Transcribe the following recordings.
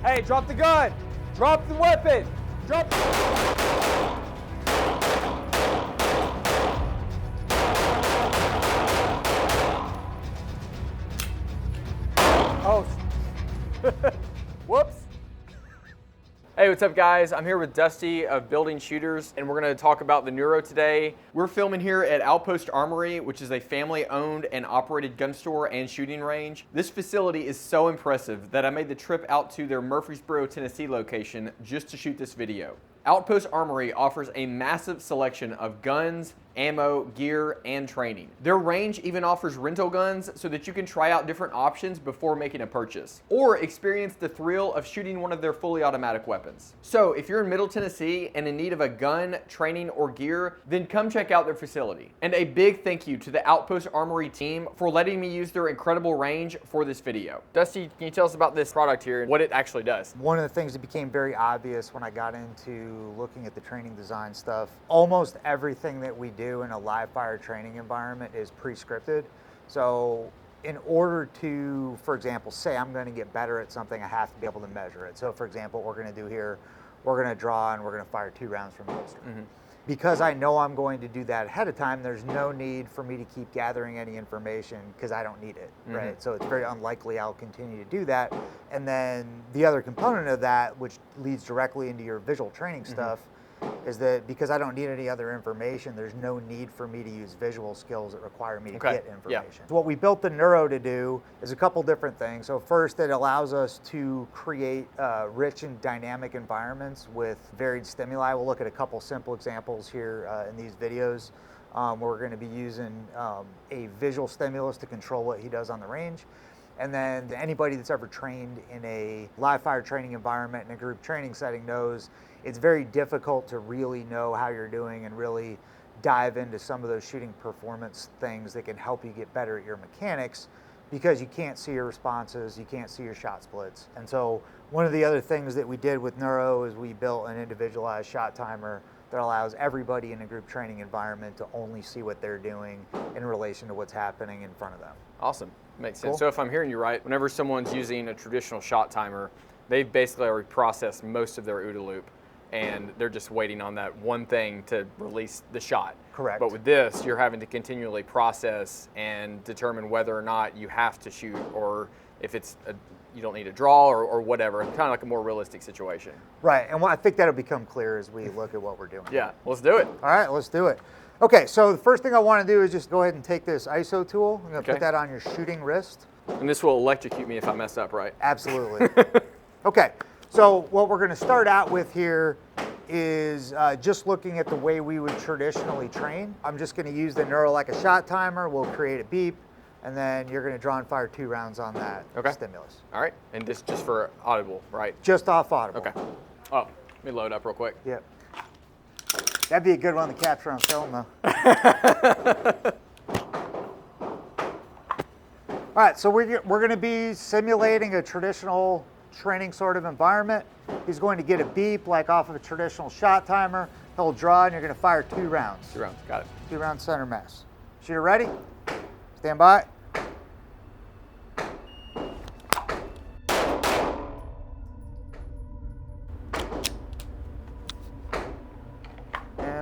Hey, drop the gun. Drop the weapon. Drop. Oh. Whoops. Hey, what's up guys? I'm here with Dusty of Building Shooters, and we're gonna talk about the NURO today. We're filming here at Outpost Armory, which is a family-owned and operated gun store and shooting range. This facility is so impressive that I made the trip out to their Murfreesboro, Tennessee location just to shoot this video. Outpost Armory offers a massive selection of guns, ammo, gear, and training. Their range even offers rental guns so that you can try out different options before making a purchase, or experience the thrill of shooting one of their fully automatic weapons. So if you're in Middle Tennessee and in need of a gun, training, or gear, then come check out their facility. And a big thank you to the Outpost Armory team for letting me use their incredible range for this video. Dusty, can you tell us about this product here and what it actually does? One of the things that became very obvious when I got into looking at the training design stuff, almost everything that we do in a live fire training environment is pre-scripted. So in order to, for example, say I'm going to get better at something, I have to be able to measure it. So for example, what we're going to do here, we're going to draw and we're going to fire 2 rounds from holster. Because I know I'm going to do that ahead of time, there's no need for me to keep gathering any information because I don't need it, right? So it's very unlikely I'll continue to do that. And then the other component of that, which leads directly into your visual training stuff, is that because I don't need any other information, there's no need for me to use visual skills that require me to get information. So what we built the NURO to do is a couple different things. So first, it allows us to create rich and dynamic environments with varied stimuli. We'll look at a couple simple examples here in these videos. We're going to be using a visual stimulus to control what he does on the range. And then anybody that's ever trained in a live fire training environment in a group training setting knows it's very difficult to really know how you're doing and really dive into some of those shooting performance things that can help you get better at your mechanics because you can't see your responses, you can't see your shot splits. And so one of the other things that we did with NURO is we built an individualized shot timer that allows everybody in a group training environment to only see what they're doing in relation to what's happening in front of them. Awesome. Makes sense. So if I'm hearing you right, whenever someone's using a traditional shot timer, they've basically already processed most of their OODA loop and they're just waiting on that one thing to release the shot. Correct. But with this, you're having to continually process and determine whether or not you have to shoot or if it's you don't need a draw or whatever. Kind of like a more realistic situation. Right, and I think that'll become clear as we look at what we're doing. Yeah, let's do it. All right, let's do it. Okay, so the first thing I want to do is just go ahead and take this ISO tool. I'm going to put that on your shooting wrist. And this will electrocute me if I mess up, right? Absolutely. Okay, so what we're going to start out with here is just looking at the way we would traditionally train. I'm just going to use the NURO like a shot timer. We'll create a beep, and then you're going to draw and fire 2 rounds on that stimulus. All right, and this just for audible, right? Just off audible. Okay. Oh, let me load up real quick. Yep. That'd be a good one to capture on film, though. All right, so we're going to be simulating a traditional training sort of environment. He's going to get a beep like off of a traditional shot timer. He'll draw, and you're going to fire 2 rounds. 2 rounds, got it. 2 rounds center mass. Shooter ready? Stand by.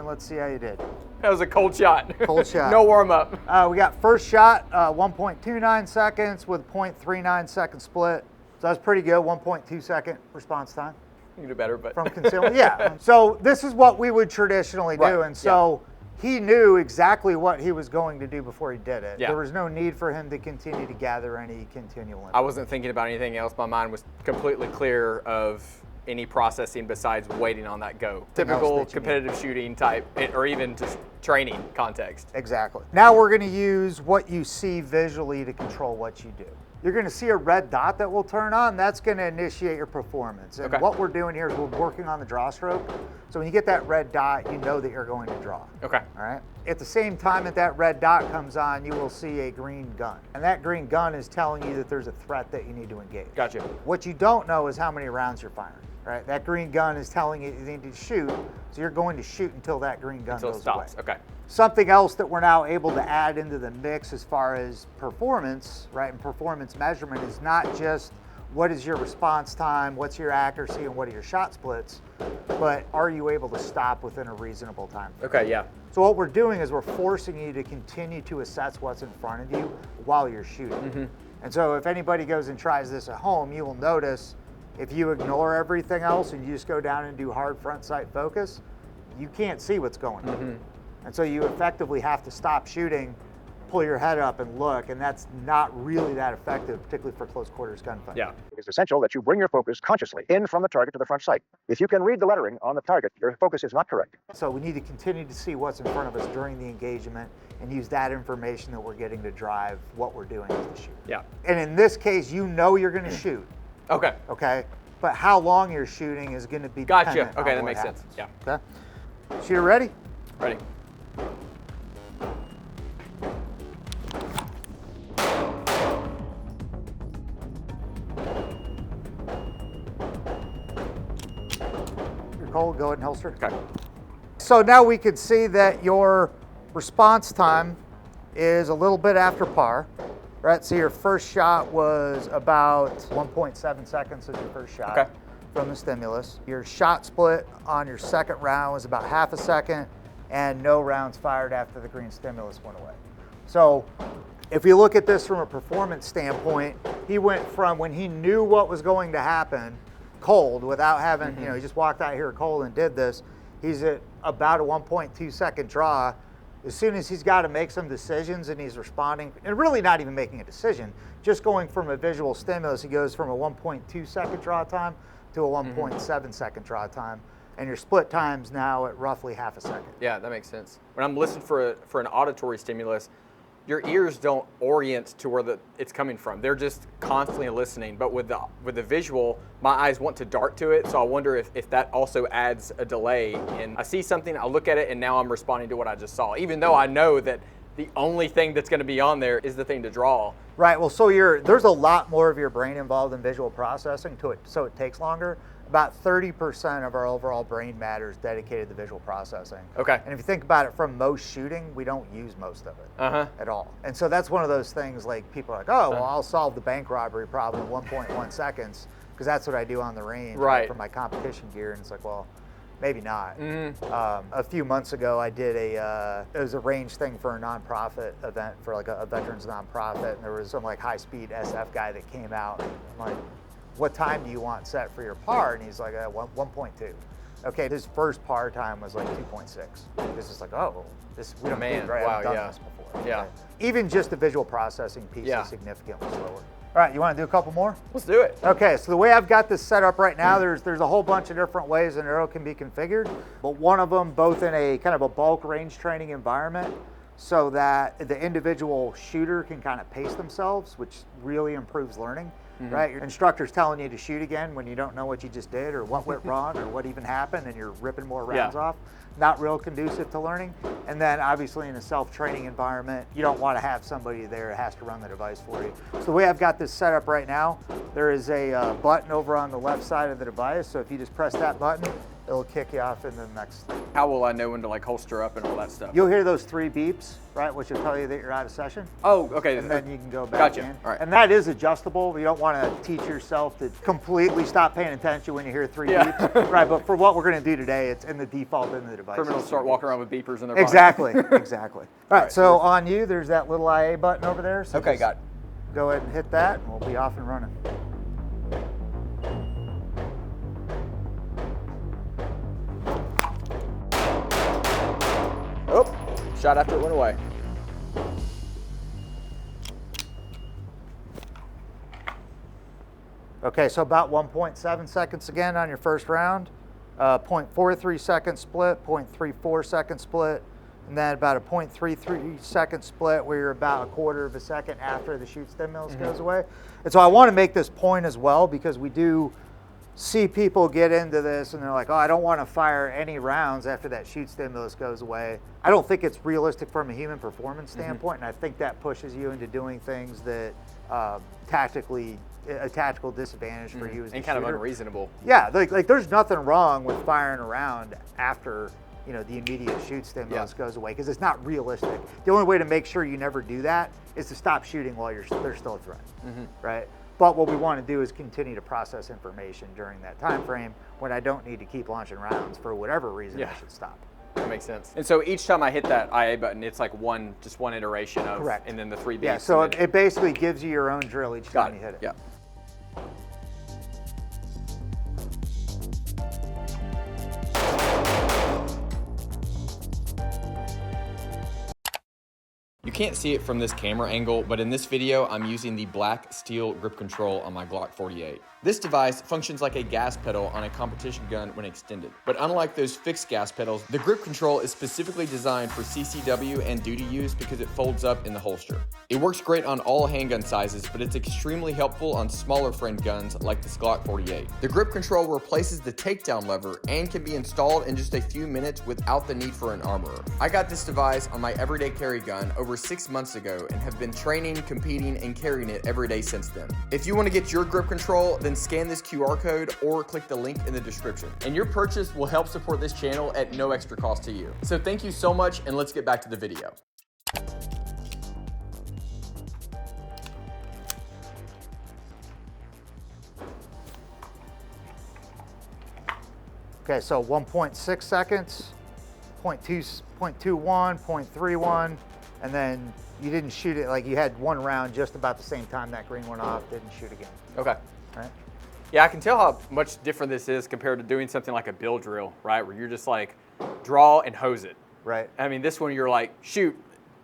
Let's see how you did. That was a cold shot. Cold shot. No warm up. We got first shot, 1.29 seconds with 0.39 second split. So that's pretty good, 1.2 second response time. You can do better, but. From concealment, yeah. So this is what we would traditionally do. And so he knew exactly what he was going to do before he did it. Yeah. There was no need for him to continue to gather any continual information. I wasn't thinking about anything else. My mind was completely clear of any processing besides waiting on that go. Typical competitive shooting type, or even just training context. Exactly. Now we're going to use what you see visually to control what you do. You're going to see a red dot that will turn on. That's going to initiate your performance. And what we're doing here is we're working on the draw stroke. So when you get that red dot, you know that you're going to draw. Okay. All right. At the same time that that red dot comes on, you will see a green gun. And that green gun is telling you that there's a threat that you need to engage. Gotcha. What you don't know is how many rounds you're firing. Right? That green gun is telling you need to shoot, so you're going to shoot until that green gun goes away. Okay. Something else that we're now able to add into the mix as far as performance, right, and performance measurement is not just what is your response time, what's your accuracy, and what are your shot splits, but are you able to stop within a reasonable time? Okay, yeah. So what we're doing is we're forcing you to continue to assess what's in front of you while you're shooting. And so if anybody goes and tries this at home, you will notice if you ignore everything else and you just go down and do hard front sight focus, you can't see what's going on. And so you effectively have to stop shooting, pull your head up and look, and that's not really that effective, particularly for close quarters gunfighting. Yeah. It's essential that you bring your focus consciously in from the target to the front sight. If you can read the lettering on the target, your focus is not correct. So we need to continue to see what's in front of us during the engagement and use that information that we're getting to drive what we're doing as the shooter. Yeah. And in this case, you know you're going to shoot, Okay. okay? But how long you're shooting is going to be Gotcha. dependent Okay, on that what makes sense. happens. Yeah. Okay. Shooter ready? Ready. You're cold, go ahead and holster. Okay. So now we can see that your response time is a little bit after par, right? So your first shot was about 1.7 seconds as your first shot. Okay. From the stimulus. Your shot split on your second round was about half a second, and no rounds fired after the green stimulus went away. So if you look at this from a performance standpoint, he went from when he knew what was going to happen, cold, without having, you know, he just walked out here cold and did this. He's at about a 1.2 second draw. As soon as he's got to make some decisions and he's responding, and really not even making a decision, just going from a visual stimulus, he goes from a 1.2 second draw time to a 1.7 second draw time, and your split time's now at roughly half a second. Yeah, that makes sense. When I'm listening for an auditory stimulus, your ears don't orient to where it's coming from. They're just constantly listening. But with the visual, my eyes want to dart to it. So I wonder if that also adds a delay. And I see something, I look at it, and now I'm responding to what I just saw, even though I know that the only thing that's going to be on there is the thing to draw. Right. Well, so there's a lot more of your brain involved in visual processing to it, so it takes longer. About 30% of our overall brain matter is dedicated to visual processing. Okay. And if you think about it, from most shooting, we don't use most of it at all. And so that's one of those things, like, people are like, oh, well, I'll solve the bank robbery problem in 1.1 seconds because that's what I do on the range for my competition gear. And it's like, well, maybe not. A few months ago, I did it was a range thing for a nonprofit event, for like a veterans nonprofit, and there was some like high-speed SF guy that came out. I'm like, what time do you want set for your par? And he's like, 1.2. Okay, his first par time was like 2.6. This is like, oh, we don't Man, right? wow, I've done yeah. this before. Yeah. Okay. Even just the visual processing piece Yeah. is significantly slower. All right, you want to do a couple more? Let's do it. Okay, so the way I've got this set up right now, there's a whole bunch of different ways an NURO can be configured, but one of them, both in a kind of a bulk range training environment, so that the individual shooter can kind of pace themselves, which really improves learning. Right, your instructor's telling you to shoot again when you don't know what you just did or what went wrong or what even happened, and you're ripping more rounds off. Not real conducive to learning. And then obviously in a self-training environment, you don't want to have somebody there that has to run the device for you. So the way I've got this set up right now, there is a button over on the left side of the device. So if you just press that button, it'll kick you off into the next thing. How will I know when to like holster up and all that stuff? You'll hear those 3 beeps, right, which will tell you that you're out of session. Oh, okay. And then you can go back Gotcha. in. All right. And that is adjustable. You don't want to teach yourself to completely stop paying attention when you hear 3 beeps. Right, but for what we're going to do today, it's in the default in the device. Criminals start walking around with beepers in their Exactly, exactly. All right, so on you, there's that little IA button over there. So Okay, just got it. Go ahead and hit that, and we'll be off and running. Oh, shot after it went away. Okay, so about 1.7 seconds again on your first round, 0.43 second split, 0.34 second split, and then about a 0.33 second split where you're about a quarter of a second after the shoot stimulus goes away. And so I want to make this point as well, because we do see people get into this and they're like, oh, I don't want to fire any rounds after that shoot stimulus goes away. I don't think it's realistic from a human performance standpoint, and I think that pushes you into doing things that a tactical disadvantage for you as a And kind of shooter. unreasonable. Yeah, like there's nothing wrong with firing around after the immediate shoot stimulus goes away, because it's not realistic. The only way to make sure you never do that is to stop shooting while there's still a threat, right? But what we want to do is continue to process information during that time frame when I don't need to keep launching rounds for whatever reason. I should stop. That makes sense. And so each time I hit that IA button, it's like just one iteration of, correct. And then the 3 beeps. Yeah, so it basically gives you your own drill each time you hit it. Yeah. You can't see it from this camera angle, but in this video, I'm using the black steel grip control on my Glock 48. This device functions like a gas pedal on a competition gun when extended. But unlike those fixed gas pedals, the grip control is specifically designed for CCW and duty use because it folds up in the holster. It works great on all handgun sizes, but it's extremely helpful on smaller frame guns like this Glock 48. The grip control replaces the takedown lever and can be installed in just a few minutes without the need for an armorer. I got this device on my everyday carry gun over 6 months ago and have been training, competing, and carrying it every day since then. If you want to get your grip control, then scan this QR code or click the link in the description. And your purchase will help support this channel at no extra cost to you. So thank you so much, and let's get back to the video. Okay, so 1.6 seconds, 0.2, 0.21, 0.31, and then you didn't shoot it, like you had one round just about the same time that green went off, didn't shoot again. Okay. Right? Yeah, I can tell how much different this is compared to doing something like a bill drill, right? Where you're just like, draw and hose it. Right. I mean, this one you're like, shoot,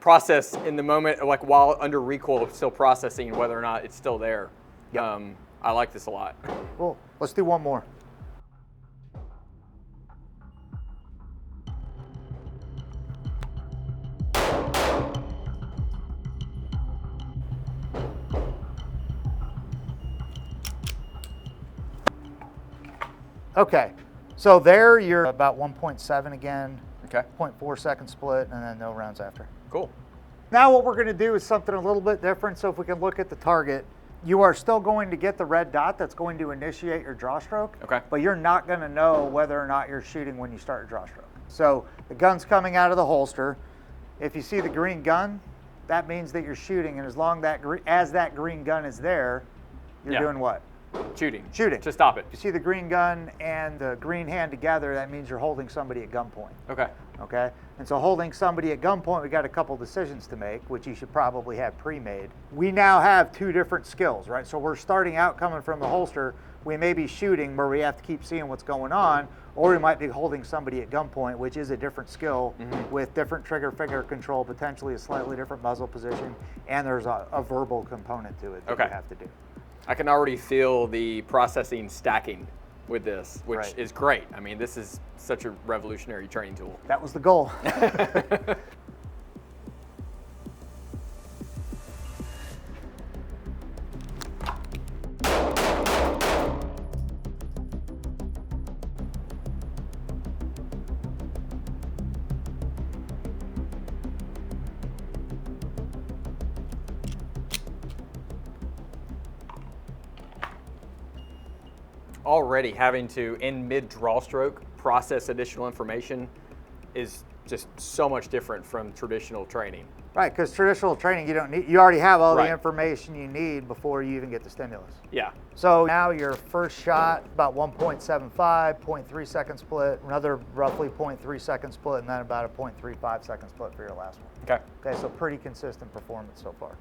process in the moment, like while under recoil, still processing whether or not it's still there. Yep. I like this a lot. Cool, let's do one more. Okay, so there you're about 1.7 again. Okay. 0.4 second split, and then no rounds after. Cool. Now what we're gonna do is something a little bit different. So if we can look at the target, you are still going to get the red dot that's going to initiate your draw stroke. Okay. But you're not gonna know whether or not you're shooting when you start your draw stroke. So the gun's coming out of the holster. If you see the green gun, that means that you're shooting, and as long as that green gun is there, you're doing what? Shooting. Shooting. To stop it. You see the green gun and the green hand together, that means you're holding somebody at gunpoint. Okay. Okay? And so holding somebody at gunpoint, we got a couple decisions to make, which you should probably have pre-made. We now have 2 different skills, right? So we're starting out coming from the holster. We may be shooting where we have to keep seeing what's going on, or we might be holding somebody at gunpoint, which is a different skill with different trigger finger control, potentially a slightly different muzzle position, and there's a verbal component to it that you have to do. I can already feel the processing stacking with this, which is great. I mean, this is such a revolutionary training tool. That was the goal. Already having to, in mid-draw stroke, process additional information is just so much different from traditional training. Right, because traditional training, you already have all Right. the information you need before you even get the stimulus. Yeah. So now your first shot, about 1.75, 0.3 second split, another roughly 0.3 second split, and then about a 0.35 second split for your last one. Okay. Okay, so pretty consistent performance so far.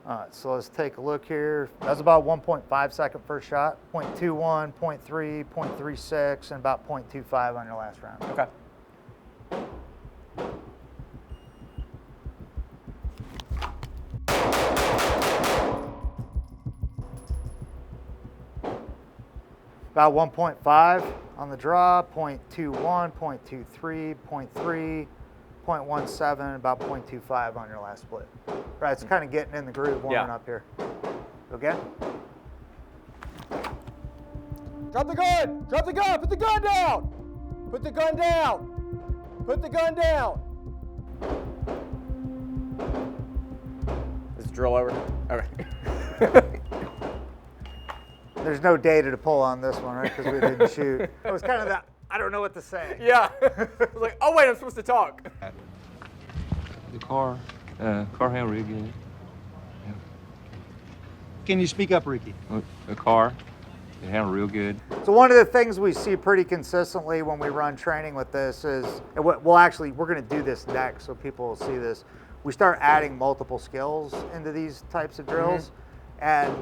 All right, so let's take a look here. That's about 1.5 second first shot, 0.21, 0.3, 0.36, and about 0.25 on your last round. Okay. About 1.5 on the draw, 0.21, 0.23, 0.3, 0.17, about 0.25 on your last split. Right, it's kind of getting in the groove, warming up here. Again. Drop the gun! Drop the gun! Put the gun down! Put the gun down! Put the gun down! drill over? Okay. There's no data to pull on this one, right? Because we didn't shoot. It was kind of that, I don't know what to say. Yeah. I was like, oh wait, I'm supposed to talk. The car handle real good. Can you speak up, Ricky? The car, it handle real good. So one of the things we see pretty consistently when we run training with this is, and we're going to do this next so people will see this. We start adding multiple skills into these types of drills, and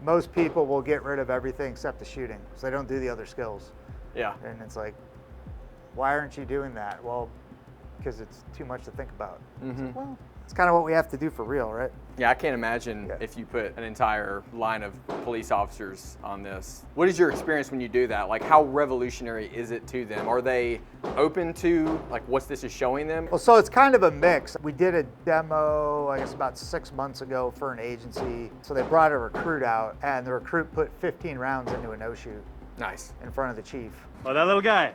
most people will get rid of everything except the shooting, so they don't do the other skills. Yeah. And it's like, why aren't you doing that? Well, because it's too much to think about. It's like, well, it's kind of what we have to do for real, right? Yeah, I can't imagine if you put an entire line of police officers on this. What is your experience when you do that? Like, how revolutionary is it to them? Are they open to like what this is showing them? Well, so it's kind of a mix. We did a demo, I guess about 6 months ago for an agency. So they brought a recruit out, and the recruit put 15 rounds into a no-shoot. Nice. In front of the chief. Oh, that little guy.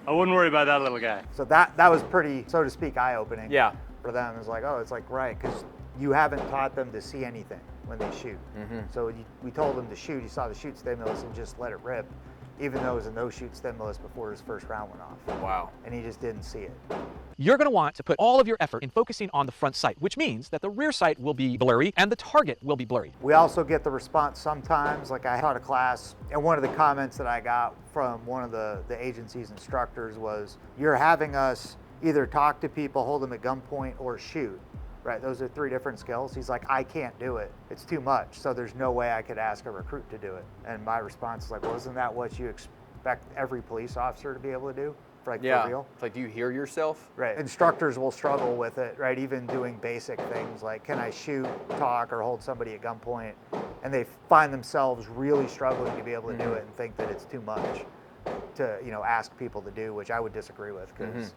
I wouldn't worry about that little guy. So that was pretty, so to speak, eye-opening. Yeah. For them, it's like, oh, it's like, right, because you haven't taught them to see anything when they shoot. So we told them to shoot. He saw the shoot stimulus and just let it rip, even though it was a no-shoot stimulus before his first round went off. Wow. And he just didn't see it. You're going to want to put all of your effort in focusing on the front sight, which means that the rear sight will be blurry and the target will be blurry. We also get the response sometimes, like I taught a class, and one of the comments that I got from one of the agency's instructors was, you're having us either talk to people, hold them at gunpoint, or shoot, right? Those are 3 different skills. He's like, I can't do it. It's too much. So there's no way I could ask a recruit to do it. And my response is like, well, isn't that what you expect every police officer to be able to do? For real? It's like, do you hear yourself? Right. Instructors will struggle with it, right? Even doing basic things like, can I shoot, talk, or hold somebody at gunpoint? And they find themselves really struggling to be able to do it and think that it's too much to, ask people to do, which I would disagree with, because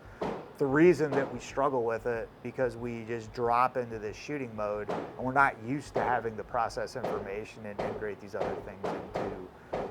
the reason that we struggle with it, because we just drop into this shooting mode and we're not used to having to process information and integrate these other things into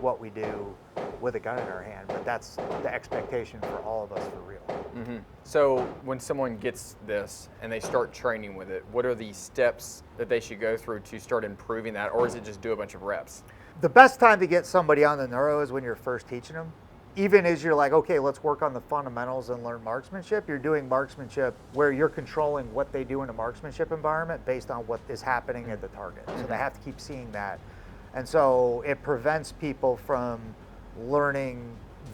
what we do with a gun in our hand. But that's the expectation for all of us for real. So when someone gets this and they start training with it, what are the steps that they should go through to start improving that, or is it just do a bunch of reps? The best time to get somebody on the NURO is when you're first teaching them. Even as you're like, okay, let's work on the fundamentals and learn marksmanship, you're doing marksmanship where you're controlling what they do in a marksmanship environment based on what is happening at the target. So they have to keep seeing that. And so it prevents people from learning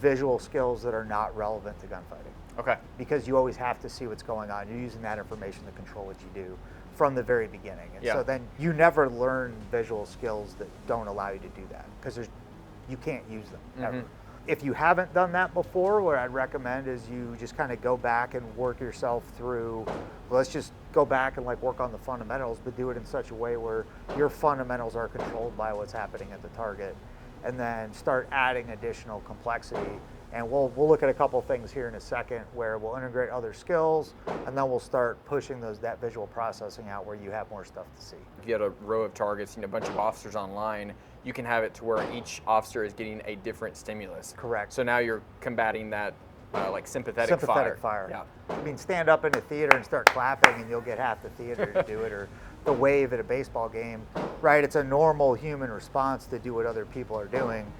visual skills that are not relevant to gunfighting. Okay. Because you always have to see what's going on. You're using that information to control what you do from the very beginning. And so then you never learn visual skills that don't allow you to do that, because you can't use them ever. If you haven't done that before, what I'd recommend is you just kind of go back and work yourself through, let's just go back and like work on the fundamentals, but do it in such a way where your fundamentals are controlled by what's happening at the target, and then start adding additional complexity. And we'll look at a couple things here in a second where we'll integrate other skills, and then we'll start pushing that visual processing out where you have more stuff to see. If you had a row of targets, a bunch of officers online, you can have it to where each officer is getting a different stimulus. Correct. So now you're combating that like sympathetic fire. Yeah. I mean, stand up in a theater and start clapping and you'll get half the theater to do it, or the wave at a baseball game, right? It's a normal human response to do what other people are doing.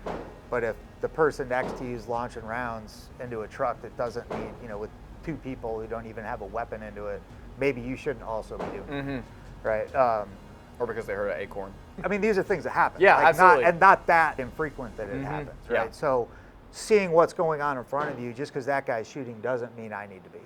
But if the person next to you is launching rounds into a truck that doesn't need, with 2 people who don't even have a weapon into it, maybe you shouldn't also be doing it, right? Or because they heard an acorn. I mean, these are things that happen. Yeah, absolutely. Not that infrequent that it happens, right? Yeah. So seeing what's going on in front of you, just because that guy's shooting doesn't mean I need to be,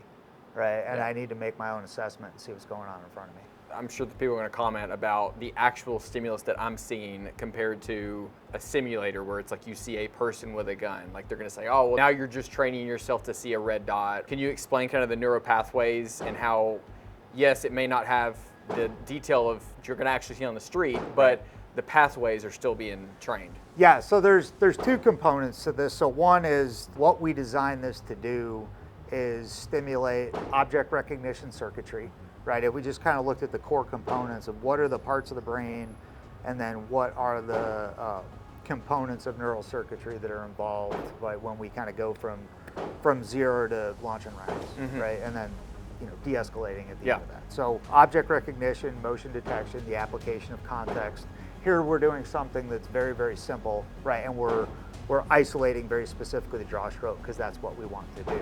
right? And I need to make my own assessment and see what's going on in front of me. I'm sure that people are going to comment about the actual stimulus that I'm seeing compared to a simulator where it's like you see a person with a gun. Like they're going to say, oh, well, now you're just training yourself to see a red dot. Can you explain kind of the neuro pathways and how, yes, it may not have the detail of what you're going to actually see on the street, but the pathways are still being trained? Yeah, so there's 2 components to this. So one is what we designed this to do is stimulate object recognition circuitry, right? If we just kind of looked at the core components of what are the parts of the brain, and then what are the components of neural circuitry that are involved, right, when we kind of go from 0 to launching rounds, right? And then de-escalating at the Yeah. end of that. So object recognition, motion detection, the application of context. Here we're doing something that's very, very simple, right? And we're isolating very specifically the draw stroke because that's what we want to do.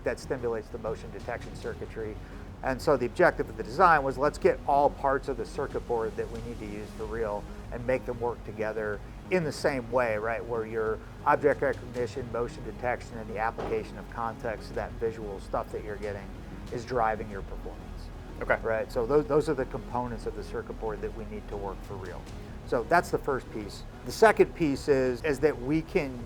That stimulates the motion detection circuitry. And so the objective of the design was, let's get all parts of the circuit board that we need to use for real and make them work together in the same way, right? Where your object recognition, motion detection, and the application of context, that visual stuff that you're getting, is driving your performance. Okay. Right, so those are the components of the circuit board that we need to work for real. So that's the first piece. The second piece is that we can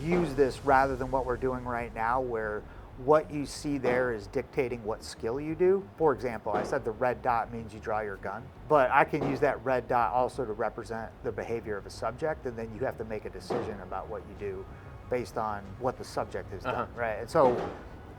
use this rather than what we're doing right now, where what you see there is dictating what skill you do. For example, I said the red dot means you draw your gun, but I can use that red dot also to represent the behavior of a subject, and then you have to make a decision about what you do based on what the subject has done, right? And so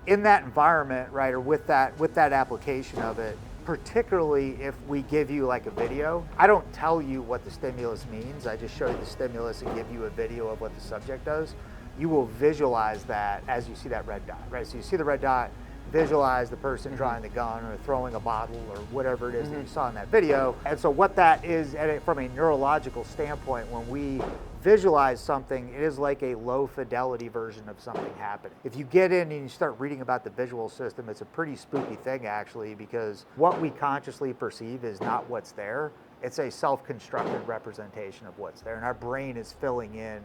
in that environment, right, or with that application of it, particularly if we give you like a video, I don't tell you what the stimulus means, I just show you the stimulus and give you a video of what the subject does. You will visualize that as you see that red dot, right? So you see the red dot, visualize the person drawing the gun or throwing a bottle or whatever it is that you saw in that video. And so what that is, from a neurological standpoint, when we visualize something, it is like a low fidelity version of something happening. If you get in and you start reading about the visual system, it's a pretty spooky thing actually, because what we consciously perceive is not what's there. It's a self-constructed representation of what's there, and our brain is filling in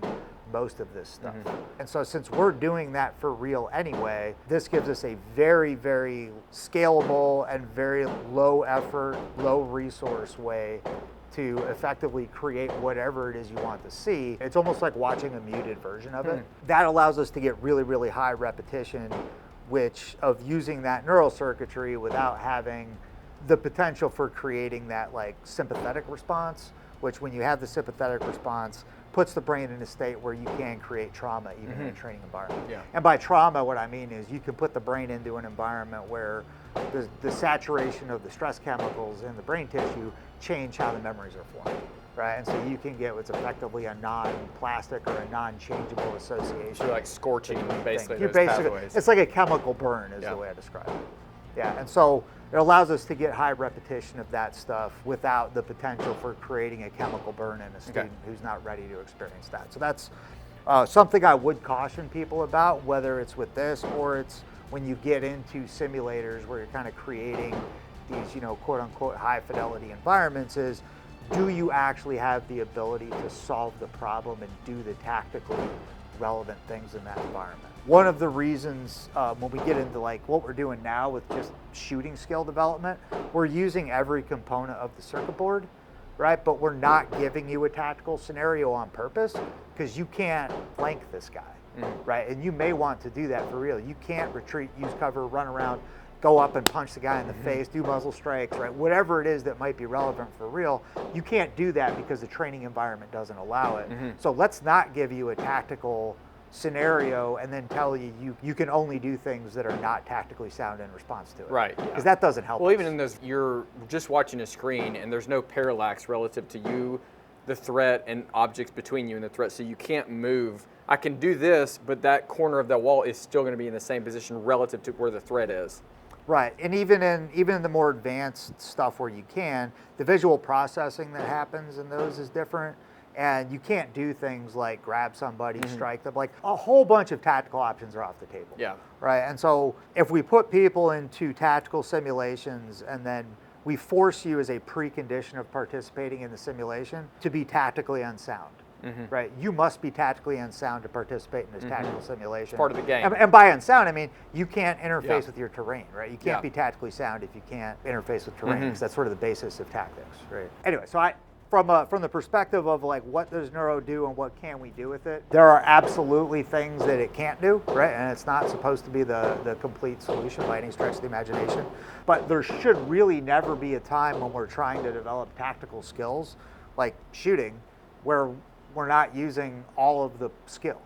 most of this stuff. And so since we're doing that for real anyway, this gives us a very, very scalable and very low effort, low resource way to effectively create whatever it is you want to see. It's almost like watching a muted version of it. That allows us to get really, really high repetition, of using that neural circuitry without having the potential for creating that like sympathetic response, which when you have the sympathetic response, puts the brain in a state where you can create trauma even in a training environment. Yeah. And by trauma, what I mean is you can put the brain into an environment where the saturation of the stress chemicals in the brain tissue change how the memories are formed, right? And so you can get what's effectively a non-plastic or a non-changeable association. So you're like scorching basically You're those pathways. it's like a chemical burn is the way I describe it. Yeah, and so it allows us to get high repetition of that stuff without the potential for creating a chemical burn in a student who's not ready to experience that. So that's something I would caution people about, whether it's with this or it's when you get into simulators where you're kind of creating these, quote unquote high fidelity environments, is do you actually have the ability to solve the problem and do the tactically relevant things in that environment? One of the reasons when we get into like what we're doing now with just shooting skill development, we're using every component of the circuit board, right? But we're not giving you a tactical scenario on purpose because you can't flank this guy, right? And you may want to do that for real. You can't retreat, use cover, run around, go up and punch the guy in the face, do muzzle strikes, right? Whatever it is that might be relevant for real, you can't do that because the training environment doesn't allow it. So let's not give you a tactical scenario and then tell you can only do things that are not tactically sound in response to it. Right. Because that doesn't help Well, us. even in those, you're just watching a screen and there's no parallax relative to you, the threat, and objects between you and the threat, so you can't move. I can do this, but that corner of the wall is still going to be in the same position relative to where the threat is. Right, and even in the more advanced stuff where you can, the visual processing that happens in those is different. And you can't do things like grab somebody, strike them. Like a whole bunch of tactical options are off the table. Yeah. Right. And so if we put people into tactical simulations and then we force you as a precondition of participating in the simulation to be tactically unsound. Right. You must be tactically unsound to participate in this tactical simulation. Part of the game. And by unsound, I mean you can't interface with your terrain, right? You can't be tactically sound if you can't interface with terrain. Because that's sort of the basis of tactics, right? Anyway, so from the perspective of like what does neuro do and what can we do with it, there are absolutely things that it can't do, right? And it's not supposed to be the complete solution by any stretch of the imagination. But there should really never be a time when we're trying to develop tactical skills like shooting where we're not using all of the skill.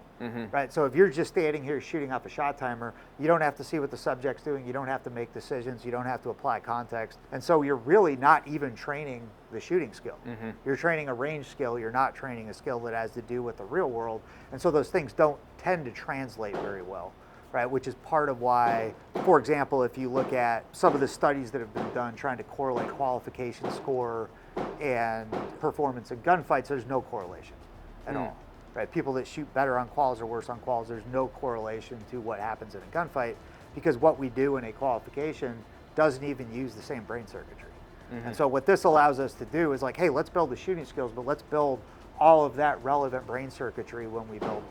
Right? So if you're just standing here shooting off a shot timer, you don't have to see what the subject's doing, you don't have to make decisions, you don't have to apply context. And so you're really not even training the shooting skill. You're training a range skill, you're not training a skill that has to do with the real world. And so those things don't tend to translate very well. right? Which is part of why, for example, if you look at some of the studies that have been done trying to correlate qualification score and performance in gunfights, there's no correlation at all, right? People that shoot better on quals or worse on quals, there's no correlation to what happens in a gunfight, because what we do in a qualification doesn't even use the same brain circuitry. And so what this allows us to do is like, hey, let's build the shooting skills, but let's build all of that relevant brain circuitry when we build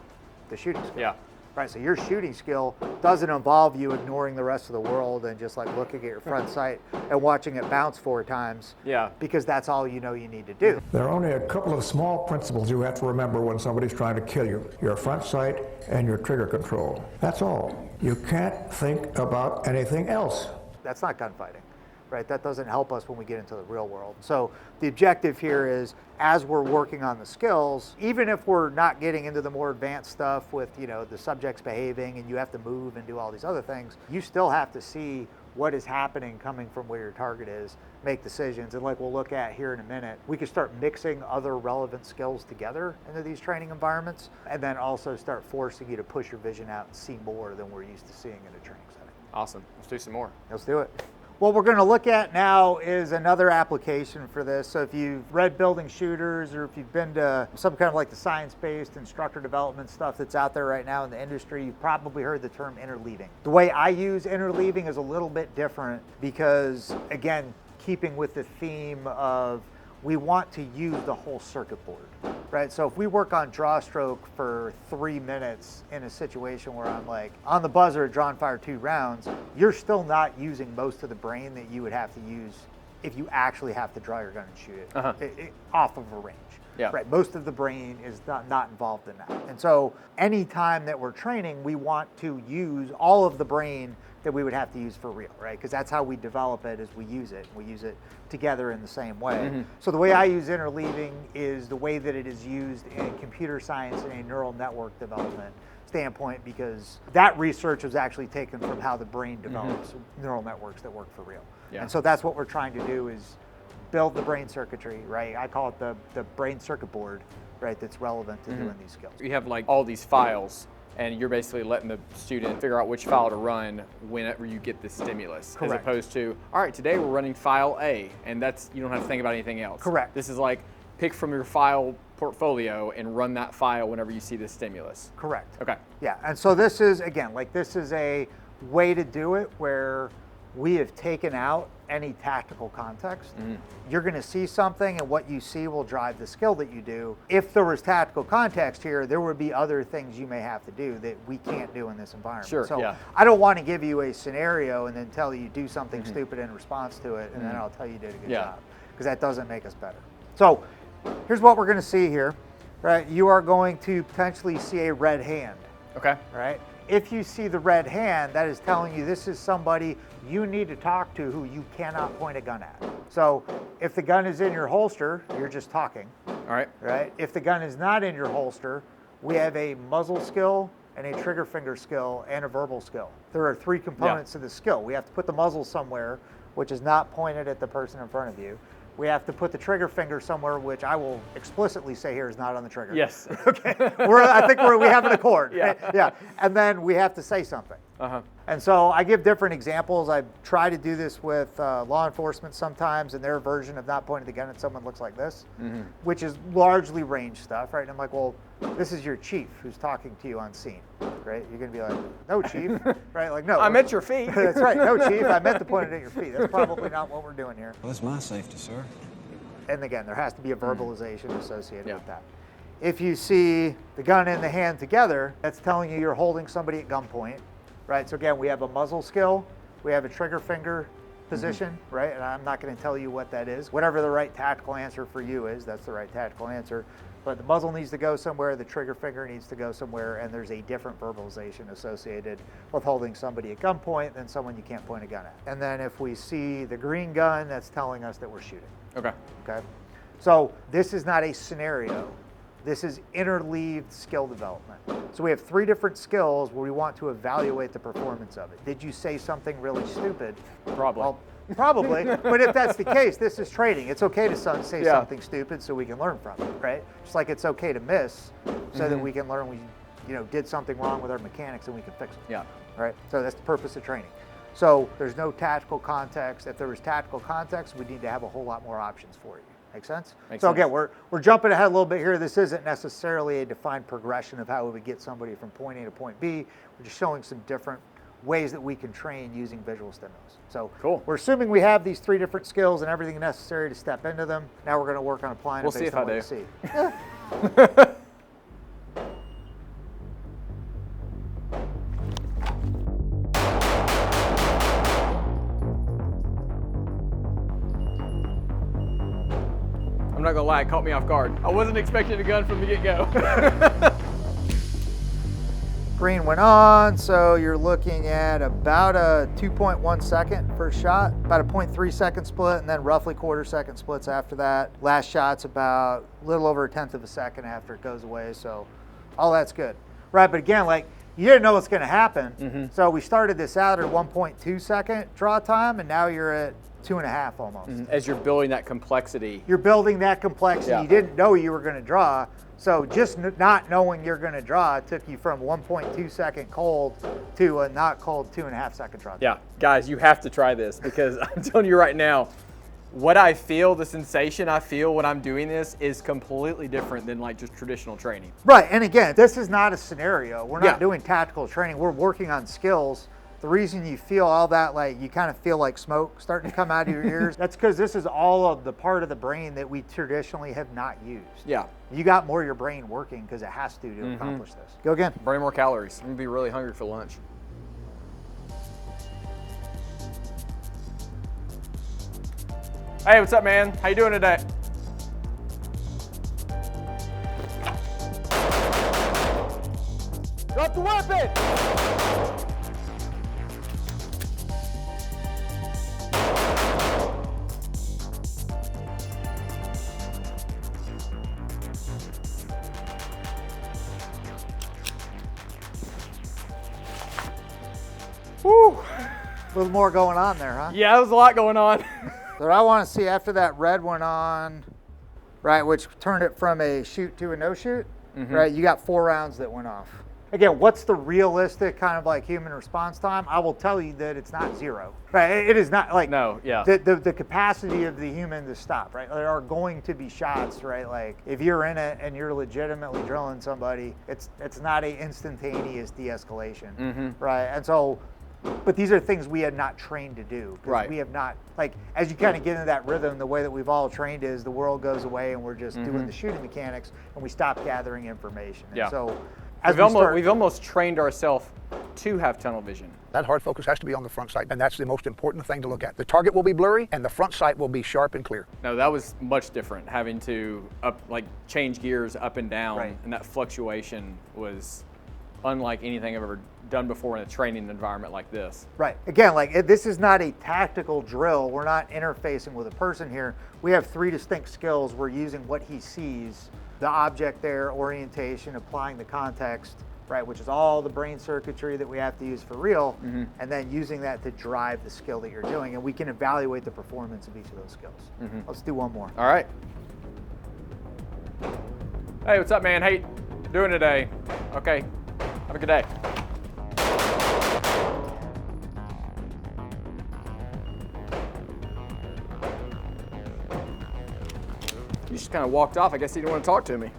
the shooting skill. Yeah. Right, so your shooting skill doesn't involve you ignoring the rest of the world and just like looking at your front sight and watching it bounce 4 times. Yeah. Because that's all you know you need to do. There are only a couple of small principles you have to remember when somebody's trying to kill you. Your front sight and your trigger control. That's all. You can't think about anything else. That's not gunfighting, right? That doesn't help us when we get into the real world. So the objective here is, as we're working on the skills, even if we're not getting into the more advanced stuff with, you know, the subjects behaving and you have to move and do all these other things, you still have to see what is happening coming from where your target is, make decisions. And like we'll look at here in a minute, we can start mixing other relevant skills together into these training environments, and then also start forcing you to push your vision out and see more than we're used to seeing in a training setting. Awesome. Let's do some more. Let's do it. What we're going to look at now is another application for this. So if you've read Building Shooters, or if you've been to some kind of like the science-based instructor development stuff that's out there right now in the industry, you've probably heard the term interleaving. The way I use interleaving is a little bit different because, again, keeping with the theme of we want to use the whole circuit board, right? So if we work on draw stroke for 3 minutes in a situation where I'm like on the buzzer, draw and fire 2 rounds, you're still not using most of the brain that you would have to use if you actually have to draw your gun and shoot it, off of a range. Yeah. Right. Most of the brain is not involved in that. And so any time that we're training, we want to use all of the brain that we would have to use for real, right? Because that's how we develop it, is we use it. We use it together in the same way. So the way I use interleaving is the way that it is used in computer science and a neural network development standpoint, because that research was actually taken from how the brain develops neural networks that work for real. Yeah. And so that's what we're trying to do, is build the brain circuitry, right? I call it the brain circuit board, right? That's relevant to doing these skills. You have like all these files, and you're basically letting the student figure out which file to run whenever you get the stimulus. Correct. As opposed to, all right, today we're running file A, and that's, you don't have to think about anything else. Correct. This is like, pick from your file portfolio and run that file whenever you see the stimulus. Correct. Okay. Yeah, and so this is, again, like this is a way to do it where we have taken out any tactical context. You're going to see something, and what you see will drive the skill that you do. If there was tactical context here, there would be other things you may have to do that we can't do in this environment. Sure, so yeah. I don't want to give you a scenario and then tell you do something stupid in response to it, and then I'll tell you did a good job, because that doesn't make us better. So here's what we're going to see here, right? You are going to potentially see a red hand. Okay. Right? If you see the red hand, that is telling you this is somebody you need to talk to who you cannot point a gun at. So if the gun is in your holster, you're just talking. All right. Right? If the gun is not in your holster, we have a muzzle skill and a trigger finger skill and a verbal skill. There are 3 components to the skill. We have to put the muzzle somewhere, which is not pointed at the person in front of you. We have to put the trigger finger somewhere, which I will explicitly say here is not on the trigger. Yes. Okay. I think we have an accord. Yeah. Yeah. And then we have to say something. And so I give different examples. I try to do this with law enforcement sometimes, and their version of not pointing the gun at someone looks like this, which is largely range stuff, right? And I'm like, well, this is your chief who's talking to you on scene, right? You're going to be like, no, chief, right? Like, no. I'm at your feet. That's right. No, chief, I meant to point it at your feet. That's probably not what we're doing here. Well, that's my safety, sir. And again, there has to be a verbalization associated with that. If you see the gun and the hand together, that's telling you you're holding somebody at gunpoint, right? So again, we have a muzzle skill, we have a trigger finger position, right? And I'm not going to tell you what that is. Whatever the right tactical answer for you is, that's the right tactical answer. But the muzzle needs to go somewhere, the trigger finger needs to go somewhere, and there's a different verbalization associated with holding somebody at gunpoint than someone you can't point a gun at. And then if we see the green gun, that's telling us that we're shooting. Okay. Okay. So this is not a scenario. This is interleaved skill development. So we have 3 different skills where we want to evaluate the performance of it. Did you say something really stupid? Probably. Well, probably. But if that's the case, this is training. It's okay to say something stupid so we can learn from it, right? Just like it's okay to miss so that we can learn we did something wrong with our mechanics and we can fix it. Yeah. Right? So that's the purpose of training. So there's no tactical context. If there was tactical context, we need to have a whole lot more options for you. Make sense? Makes so sense. again, we're jumping ahead a little bit here. This isn't necessarily a defined progression of how we would get somebody from point A to point B. We're just showing some different ways that we can train using visual stimulus. So cool. We're assuming we have these 3 different skills and everything necessary to step into them. Now we're going to work on applying We'll it see based if on I what do. we see. I'm not gonna lie, it caught me off guard. I wasn't expecting a gun from the get-go. Green went on, so you're looking at about a 2.1 second first shot, about a 0.3 second split, and then roughly quarter second splits after that. Last shot's about a little over a 1/10 of a second after it goes away, so all that's good. Right, but again, like, you didn't know what's gonna happen, so we started this out at a 1.2 second draw time, and now you're at 2.5 almost. As you're building that complexity. You're building that complexity. Yeah. You didn't know you were gonna draw, so just not knowing you're going to draw took you from 1.2 second cold to a not cold 2.5 second draw. Yeah, guys, you have to try this because I'm telling you right now, what I feel, the sensation I feel when I'm doing this is completely different than like just traditional training. Right, and again, this is not a scenario. We're not Yeah. doing tactical training. We're working on skills. The reason you feel all that, like you kind of feel like smoke starting to come out of your ears, that's because this is all of the part of the brain that we traditionally have not used. Yeah. You got more of your brain working because it has to accomplish this. Go again. Burning more calories. I'm gonna be really hungry for lunch. Hey, what's up, man? How you doing today? Drop the weapon! Woo! A little more going on there, huh? Yeah, there's a lot going on. So I want to see after that red went on, right, which turned it from a shoot to a no shoot, right? You got 4 rounds that went off. Again, what's the realistic kind of like human response time? I will tell you that it's not 0, right? It is not like No, yeah. the capacity of the human to stop, right? There are going to be shots, right? Like if you're in it and you're legitimately drilling somebody, it's not a instantaneous de-escalation, right? And so. But these are things we had not trained to do. Right. We have not, like, as you kind of get into that rhythm, the way that we've all trained is the world goes away and we're just doing the shooting mechanics and we stop gathering information. And Yeah. so as We've almost trained ourselves to have tunnel vision. That hard focus has to be on the front sight, and that's the most important thing to look at. The target will be blurry, and the front sight will be sharp and clear. No, that was much different, having to change gears up and down, Right. and that fluctuation was unlike anything I've ever done before in a training environment like this. Right. Again, like this is not a tactical drill. We're not interfacing with a person here. We have 3 distinct skills. We're using what he sees, the object there, orientation, applying the context, right, which is all the brain circuitry that we have to use for real, and then using that to drive the skill that you're doing. And we can evaluate the performance of each of those skills. Let's do one more. All right. Hey, what's up, man? How you doing today? Okay. Have a good day. You just kind of walked off. I guess he didn't want to talk to me.